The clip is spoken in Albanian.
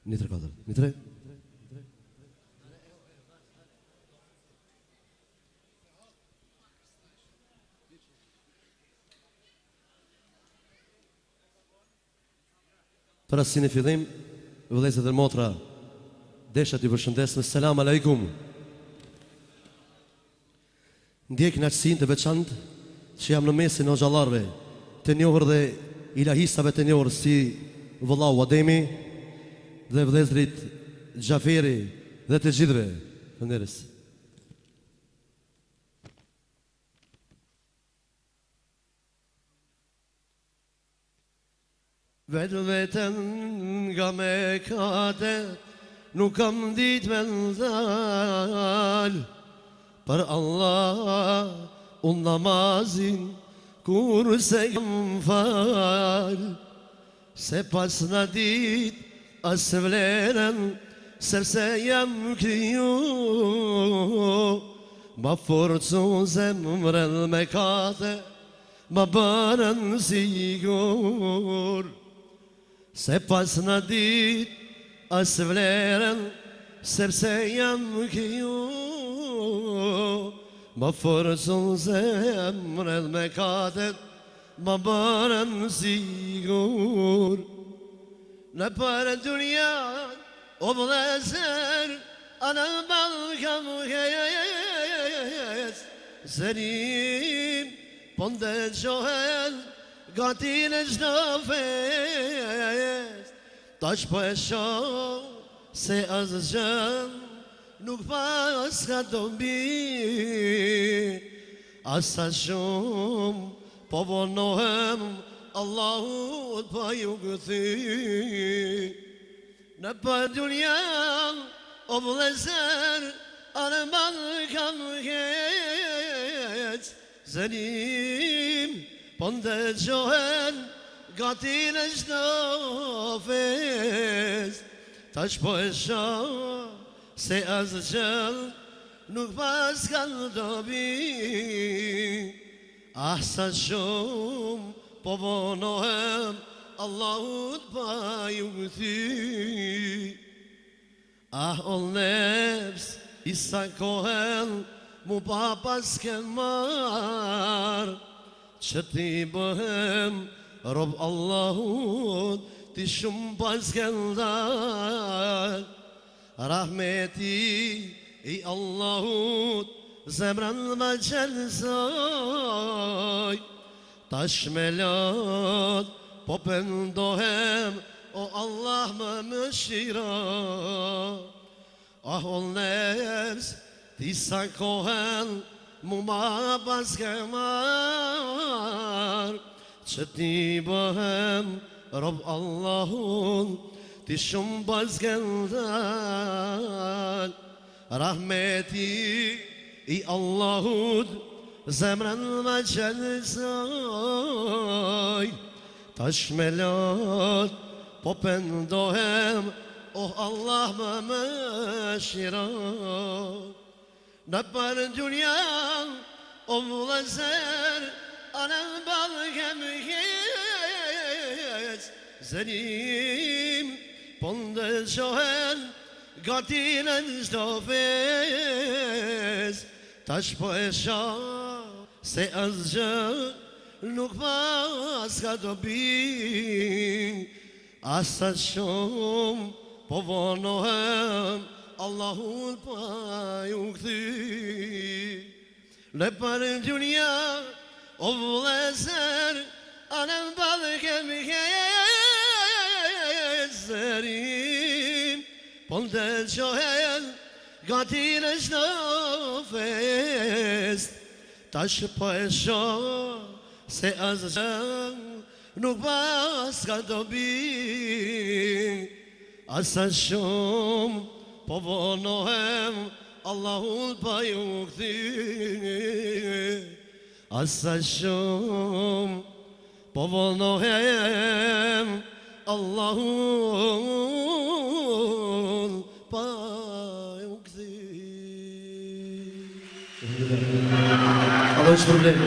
Një tre katër. Një tre. Për asin e fillim, vëllezër dhe motra, desha t'ju përshëndes me selam aleikum. Ndjek kënaqësinë të veçantë që jam në mesin e xhallarëve, të njohur dhe ilahisave të njohur si vëllau Ademi dhe vëllezrit Xhaferi dhe të gjithëve. Falënderes. Vetë vetën nga me kate, nuk kam dit me ndal. Për Allah, unë namazin, kur se jam fal. Se pas në dit, as vlerën, sërse jam kriju. Ma forcu zemrën me kate, ma bërën sigur. Se pas në dit, as vlerën, sepse jam kriju. Ma forcu zemrën me katet, ma bërën sigur. Në për dunjan, o vëllezër, anë balkam hes. Zërim, po ndëgjohen, gati në çdo fest. Tash po e shoh se asgjë nuk pas ka dobi. Asa shumë po vonohem, Allahut pa ju gëthy. Në për dunjan, o vëllezër, anë balkam hes. Zërim, po ndëgjohen, gati në çdo fest. Tash po e shoh se asgjë nuk pas ka dobi. Sa shumë po vonohem, Allahut pa ju gëthy. O nefs, i sa kohen, mu pa pas ken marr. Që ti bëhem, rob Allahut, ti shumë pas ken dar. Rahmeti i Allahut, zemrën më qelësoj. Tash me lot, po pëndohem, o Allah më mëshiro. O nefs, ti sa kohen, mu ma pas ke marr. Që ti bëhem, rob Allahun, ti shumë pas ke ndal. Rahmeti i Allahut, zemrën më qelësoj. Tash me lot, po pëndohem, o Allah më mëshiro. Në për dunjan, o vëllezër, anë balkam hes. Zërim, po ndëgjohen, gati në çdo fest. Tash po e shoh se asgjë nuk pas ka dobi. Asa shumë po vonohem, Allahut pa ju gëthy. Në për dunja, o vëllezër, anë balkam hes. Zërim, po ndëgjohen, gati në çdo fest. Tash po e shoh se asgjë nuk pas ka dobi. Asa shumë po vonohem, Allahut pa ju gëthy. Asa shumë po vonohem, Allahut pa ju gëthy. Allah është problem.